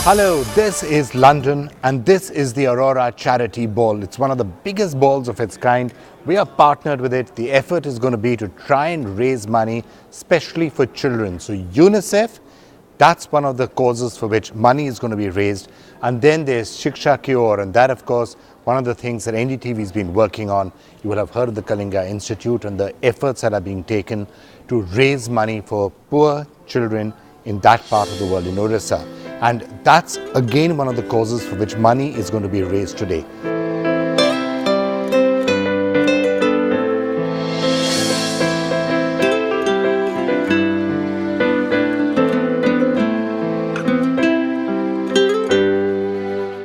Hello, this is London and this is the Aurora Charity Ball. It's one of the biggest balls of its kind. We are partnered with it. The effort is going to be to try and raise money, especially for children. So UNICEF, that's one of the causes for which money is going to be raised. And then there's SHIKSHA, and that of course, one of the things that NDTV has been working on. You will have heard of the Kalinga Institute and the efforts that are being taken to raise money for poor children in that part of the world, in Orissa. And that's again one of the causes for which money is going to be raised today.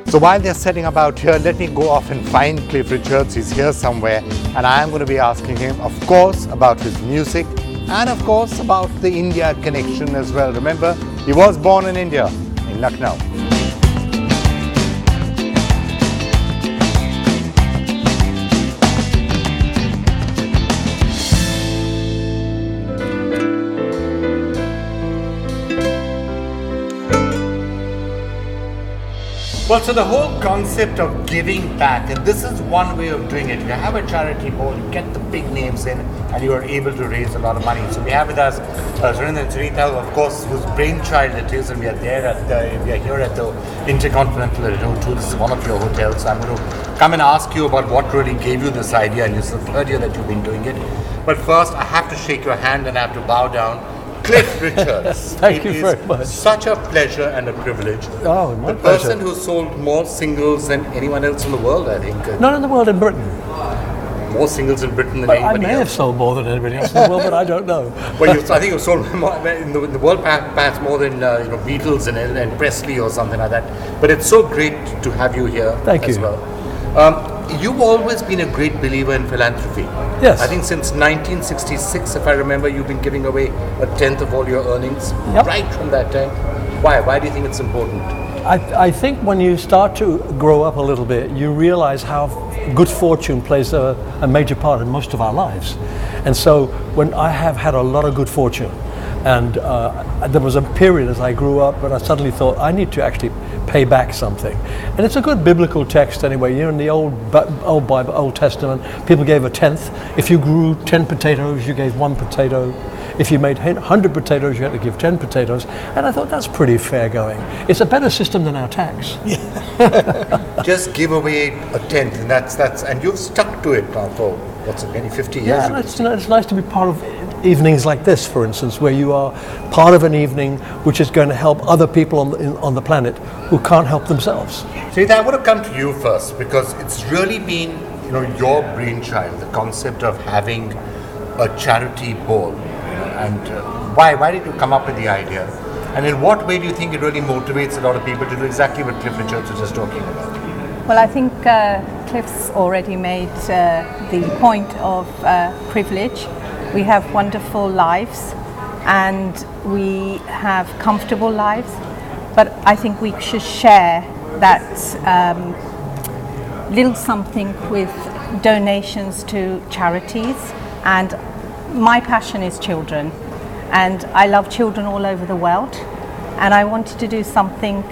So while they're setting about here, let me go off and find Cliff Richards. He's here somewhere, and I am going to be asking him, of course, about his music and of course about the India connection as well. Remember, he was born in India, in Lucknow. Well, so the whole concept of giving back, and this is one way of doing it. You have a charity ball, you get the big names in, and you are able to raise a lot of money. So we have with us Surinder and Sunita, of course, whose brainchild it is, and we are here at the Intercontinental at O2. This is one of your hotels. So I'm going to come and ask you about what really gave you this idea, and this is the third year that you've been doing it. But first, I have to shake your hand and I have to bow down. Cliff Richards. Thank you very much. Such a pleasure and a privilege. Oh, my The person who sold more singles than anyone else in the world, I think. Not in the world, in Britain. More singles in Britain than But I anybody may have else. sold more than anybody else in the world, but I don't know. Well, I think you sold more in the world, perhaps more than Beatles and Presley or something like that. But it's so great to have you here. Thank as you. well. You've always been a great believer in philanthropy. Yes. I think since 1966, if I remember, you've been giving away a tenth of all your earnings. Yep. Right from that time. Why? Why do you think it's important? I think when you start to grow up a little bit, you realize how good fortune plays a major part in most of our lives. And so when I have had a lot of good fortune, and there was a period as I grew up when I suddenly thought I need to actually pay back something. And it's a good biblical text anyway. You know, in the old Bible, Old Testament, people gave a tenth. If you grew 10 potatoes, you gave 1 potato. If you made 100 potatoes, you had to give 10 potatoes. And I thought that's pretty fair going. It's a better system than our tax. Just give away a tenth, and you've stuck to it now for what's it, maybe 50 years. Yeah, it's nice to be part of evenings like this, for instance, where you are part of an evening which is going to help other people on the planet who can't help themselves. Sunita, I want to come to you first because it's really been your brainchild, the concept of having a charity ball. And why did you come up with the idea? And in what way do you think it really motivates a lot of people to do exactly what Cliff Richards was just talking about? Well, I think Cliff's already made the point of privilege. We have wonderful lives and we have comfortable lives, but I think we should share that little something with donations to charities. And my passion is children, and I love children all over the world, and I wanted to do something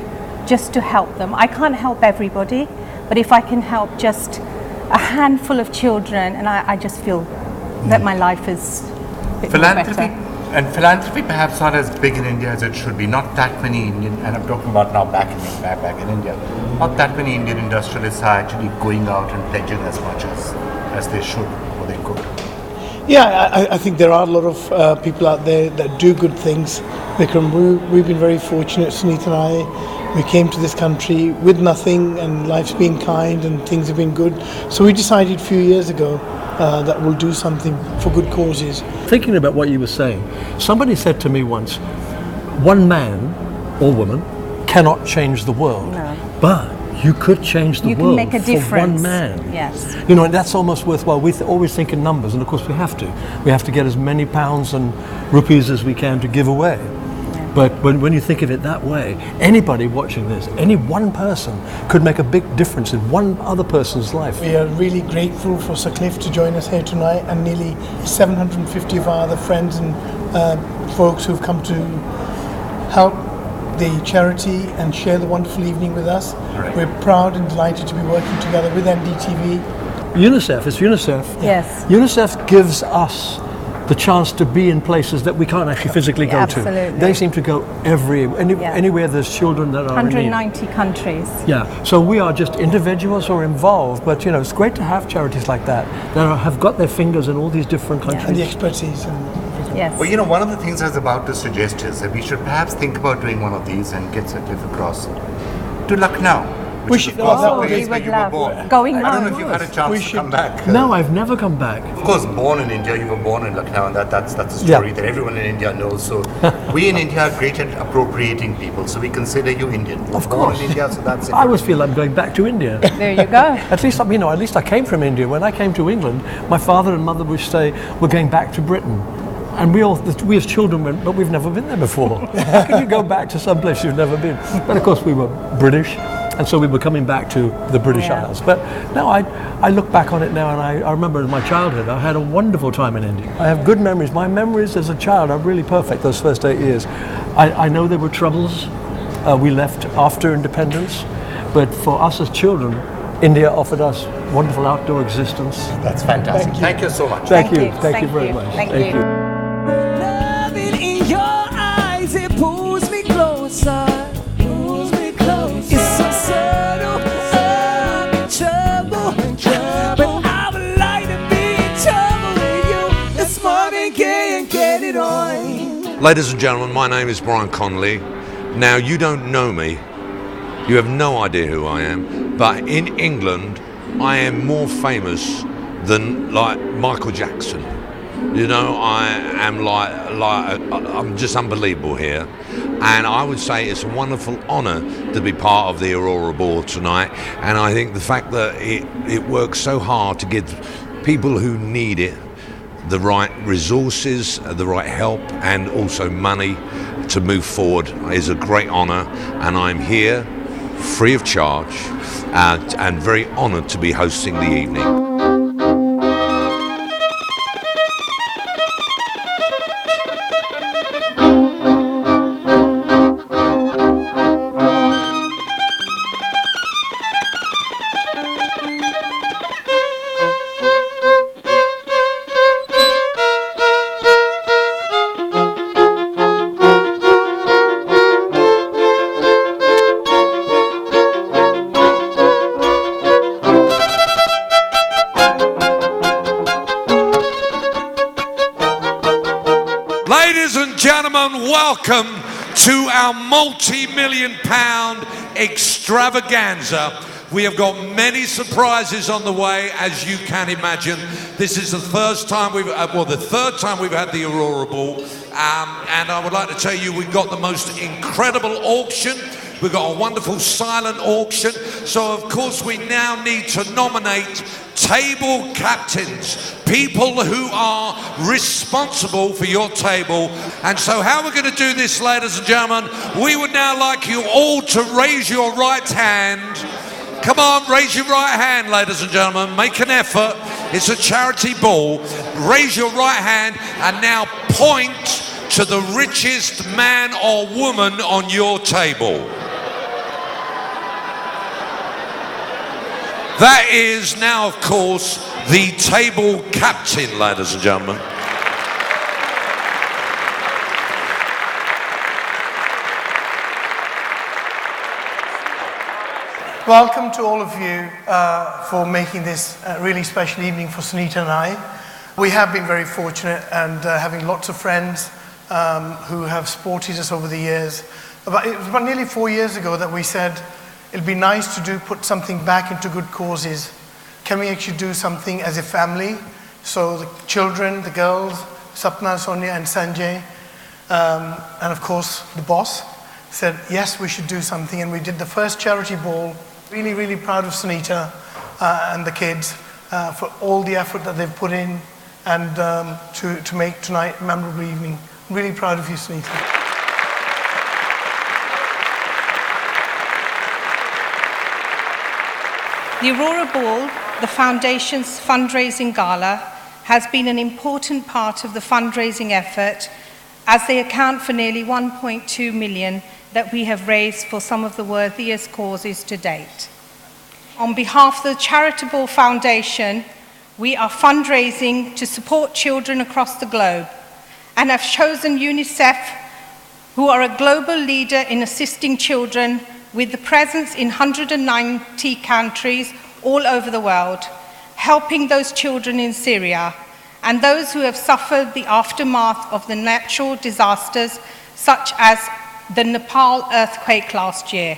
just to help them. I can't help everybody, but if I can help just a handful of children, and I just feel that my life is a bit Philanthropy, better. and philanthropy perhaps not as big in India as it should be. Not that many Indian, and I'm talking about now back in India, not that many Indian industrialists are actually going out and pledging as much as they should or they could. Yeah, I think there are a lot of people out there that do good things. Vikram, we've been very fortunate, Sunita and I. We came to this country with nothing, and life's been kind and things have been good. So we decided a few years ago that we'll do something for good causes. Thinking about what you were saying, somebody said to me once, one man or woman cannot change the world, but you could change the world make a for difference. one man. Yes. And that's almost worthwhile. We always think in numbers, and of course we have to. We have to get as many pounds and rupees as we can to give away. Yeah. But when you think of it that way, anybody watching this, any one person could make a big difference in one other person's life. We are really grateful for Sir Cliff to join us here tonight, and nearly 750 of our other friends and folks who've come to help the charity and share the wonderful evening with us. Right. We're proud and delighted to be working together with NDTV. UNICEF, it's UNICEF. Yes. UNICEF gives us the chance to be in places that we can't actually physically go Absolutely. to. They seem to go anywhere there's children that are in need. 190 countries. Yeah, so we are just individuals or involved, but you know, it's great to have charities like that have got their fingers in all these different countries. And the expertise and everything. Yes. Well, you know, one of the things I was about to suggest is that we should perhaps think about doing one of these and get Sir Cliff across to Lucknow, which is of course the place where you were born. Going I don't know now. if you've had a chance to come back. No, I've never come back. Of course, born in India, you were born in Lucknow, and that's a story that everyone in India knows. So we in India are great at appropriating people, so we consider you Indian. Of Born course. in India, so that's it. I always feel I'm going back to India. There you go. At least, you know, at least I came from India. When I came to England, my father and mother would say, we're going back to Britain. And we as children went, but we've never been there before. How can you go back to some place you've never been? But of course we were British, and so we were coming back to the British Isles. But now I look back on it now, and I remember in my childhood, I had a wonderful time in India. I have good memories. My memories as a child are really perfect, those first 8 years. I know there were troubles. We left after independence, but for us as children, India offered us wonderful outdoor existence. That's fantastic. Thank you so much. Thank you very much. Thank you. Love it in your eyes, it pulls me closer. Pulls me closer. It's so subtle, I'm in trouble. But I would like to be in trouble with you. It's Marvin Gaye and Get It On. Ladies and gentlemen, my name is Brian Connolly. Now, you don't know me. You have no idea who I am. But in England, I am more famous than like Michael Jackson. You know, I am I'm just unbelievable here. And I would say it's a wonderful honour to be part of the Aurora Ball tonight. And I think the fact that it works so hard to give people who need it the right resources, the right help, and also money to move forward is a great honour. And I'm here free of charge and very honoured to be hosting the evening. Ladies and gentlemen, welcome to our multi-million pound extravaganza. We have got many surprises on the way, as you can imagine. This is the first time the third time we've had the Aurora Ball. And I would like to tell you, we've got the most incredible auction. We've got a wonderful silent auction. So of course we now need to nominate table captains, people who are responsible for your table. And so how we're going to do this, ladies and gentlemen, we would now like you all to raise your right hand. Come on, raise your right hand, ladies and gentlemen. Make an effort. It's a charity ball. Raise your right hand and now point to the richest man or woman on your table. That is now, of course, the table captain, ladies and gentlemen. Welcome to all of you for making this really special evening for Sunita and I. We have been very fortunate and having lots of friends who have supported us over the years. It was about nearly 4 years ago that we said, it'd be nice to put something back into good causes. Can we actually do something as a family? So the children, the girls, Sapna, Sonia and Sanjay, and of course the boss, said, yes, we should do something. And we did the first charity ball. Really, really proud of Sunita and the kids for all the effort that they've put in and to make tonight a memorable evening. Really proud of you, Sunita. The Aurora Ball, the Foundation's fundraising gala, has been an important part of the fundraising effort as they account for nearly 1.2 million that we have raised for some of the worthiest causes to date. On behalf of the Charitable Foundation, we are fundraising to support children across the globe and have chosen UNICEF, who are a global leader in assisting children with the presence in 190 countries all over the world, helping those children in Syria and those who have suffered the aftermath of the natural disasters such as the Nepal earthquake last year.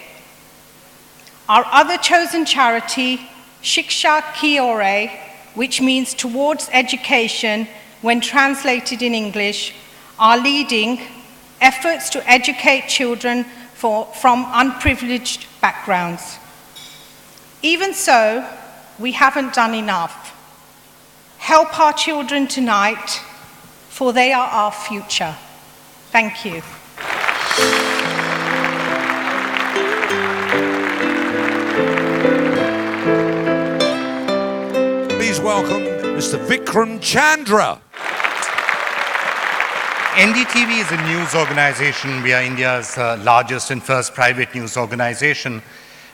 Our other chosen charity, SHIKSHA Ki Ore, which means towards education when translated in English, are leading efforts to educate children from unprivileged backgrounds. Even so, we haven't done enough. Help our children tonight, for they are our future. Thank you. Please welcome Mr. Vikram Chandra. NDTV is a news organization. We are India's largest and first private news organization.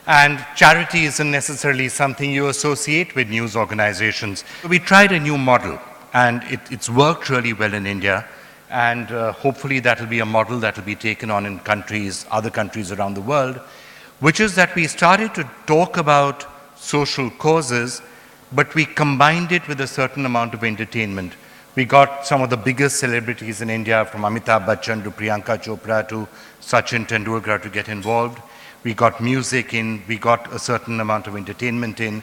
And charity isn't necessarily something you associate with news organizations. We tried a new model, and it's worked really well in India. And hopefully that will be a model that will be taken on in other countries around the world, which is that we started to talk about social causes, but we combined it with a certain amount of entertainment. We got some of the biggest celebrities in India, from Amitabh Bachchan to Priyanka Chopra to Sachin Tendulkar, to get involved. We got music in, we got a certain amount of entertainment in.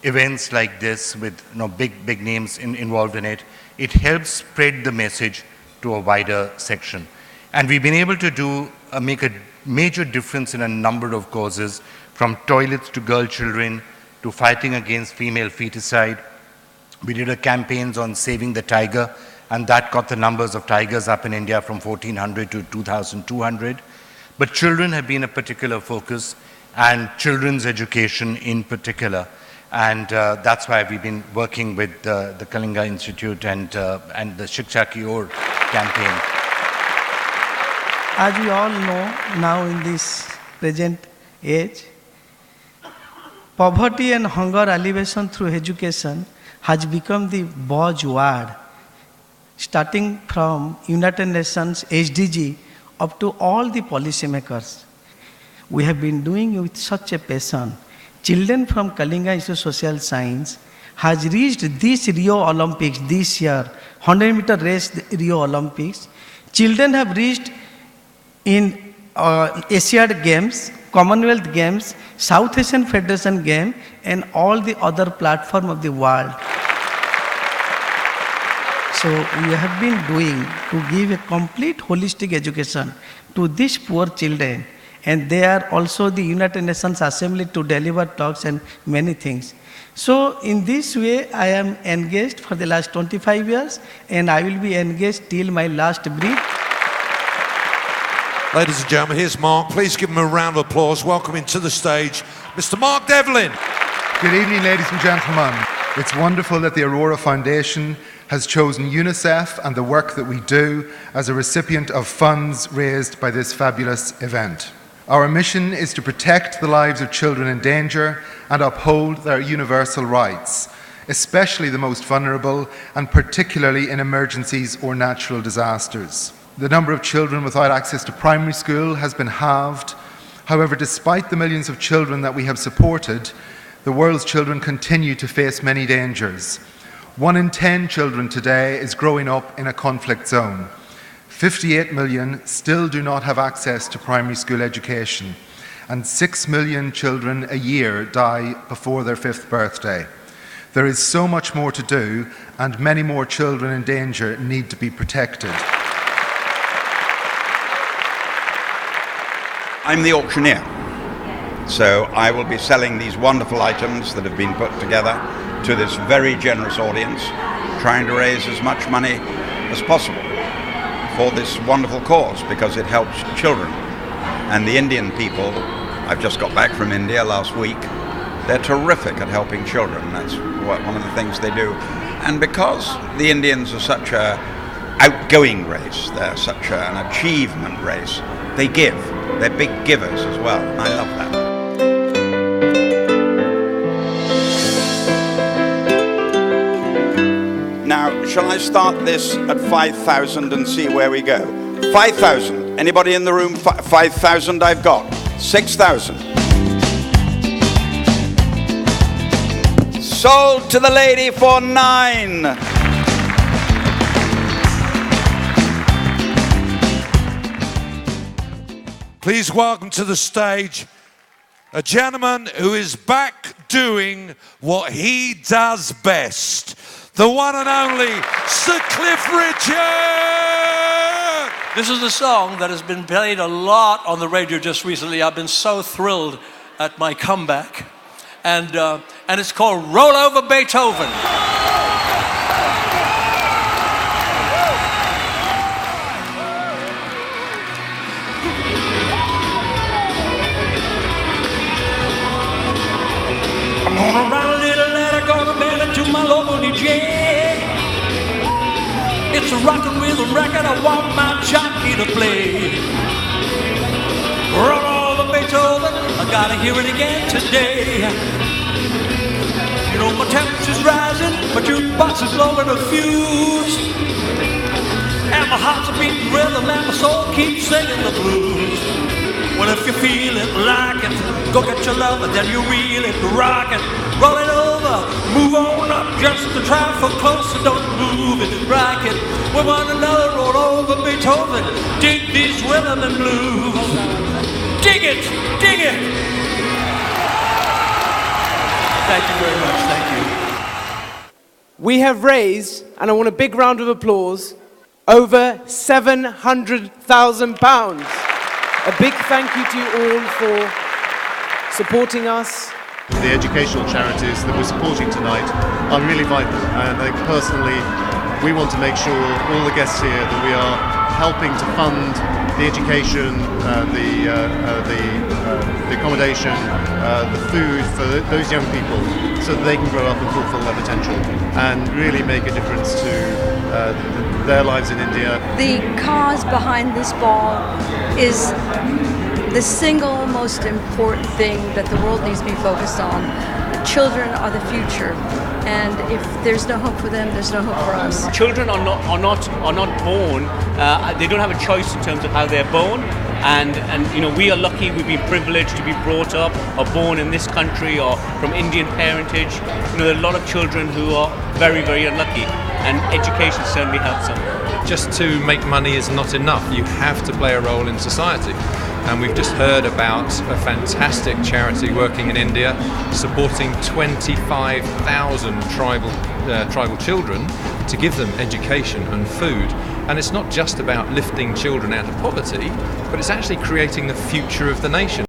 Events like this with big names involved in it, it helps spread the message to a wider section. And we've been able to make a major difference in a number of causes, from toilets to girl children, to fighting against female feticide. We did a campaign on saving the tiger, and that got the numbers of tigers up in India from 1,400 to 2,200. But children have been a particular focus, and children's education in particular. And that's why we've been working with the Kalinga Institute and the SHIKSHA Ki Ore campaign. As we all know, now in this present age, poverty and hunger alleviation through education has become the buzzword, starting from United Nations SDG up to all the policymakers. We have been doing it with such a passion. Children from Kalinga Institute of Social Science has reached this Rio Olympics this year, 100-meter race Rio Olympics. Children have reached in Asiad Games, Commonwealth Games, South Asian Federation Games, and all the other platforms of the world. So we have been doing to give a complete holistic education to these poor children, and they are also the United Nations Assembly to deliver talks and many things. So in this way, I am engaged for the last 25 years, and I will be engaged till my last breath. Ladies and gentlemen, here's Mark. Please give him a round of applause. Welcoming to the stage, Mr. Mark Devlin. Good evening, ladies and gentlemen. It's wonderful that the Aurora Foundation has chosen UNICEF and the work that we do as a recipient of funds raised by this fabulous event. Our mission is to protect the lives of children in danger and uphold their universal rights, especially the most vulnerable, and particularly in emergencies or natural disasters. The number of children without access to primary school has been halved. However, despite the millions of children that we have supported, the world's children continue to face many dangers. 1 in 10 children today is growing up in a conflict zone. 58 million still do not have access to primary school education, and 6 million children a year die before their 5th birthday. There is so much more to do, and many more children in danger need to be protected. I'm the auctioneer, so I will be selling these wonderful items that have been put together to this very generous audience, trying to raise as much money as possible for this wonderful cause, because it helps children. And the Indian people, I've just got back from India last week, they're terrific at helping children. That's one of the things they do. And because the Indians are such an outgoing race, they're such an achievement race, they give. They're big givers as well, and I love that. Now, shall I start this at 5,000 and see where we go? 5,000. Anybody in the room? 5,000 I've got. 6,000. Sold to the lady for 9. Please welcome to the stage a gentleman who is back doing what he does best. The one and only Sir Cliff Richard! This is a song that has been played a lot on the radio just recently. I've been so thrilled at my comeback. And it's called Roll Over Beethoven. I'm gonna write a little letter, gonna mail it to my local DJ. It's a rockin' rhythm record, I want my jockey to play. Roll over Beethoven, I gotta hear it again today. You know my temperature's rising, my jukebox is blowing a fuse, and my heart's a beating rhythm, and my soul keeps singing the blues. Well, if you feel it, like it, go get your love, and then you reel it, rock it, roll it over, move on up just a trifle closer, don't move it, rock it. We want another roll over Beethoven, dig these rhythm and blues. Dig it, dig it. Thank you very much, thank you. We have raised, and I want a big round of applause, over £700,000. A big thank you to you all for supporting us. The educational charities that we're supporting tonight are really vital, and I think personally we want to make sure, all the guests here, that we are helping to fund the education, the accommodation, the food for those young people, so that they can grow up and fulfill their potential and really make a difference to their lives in India. The cause behind this ball is the single most important thing that the world needs to be focused on. Children are the future, and if there's no hope for them, there's no hope for us. Children are not born. They don't have a choice in terms of how they're born, and you know, we are lucky. We've been privileged to be brought up or born in this country or from Indian parentage. You know, there are a lot of children who are very, very unlucky, and education certainly helps them. Just to make money is not enough. You have to play a role in society. And we've just heard about a fantastic charity working in India, supporting 25,000 tribal children to give them education and food. And it's not just about lifting children out of poverty, but it's actually creating the future of the nation.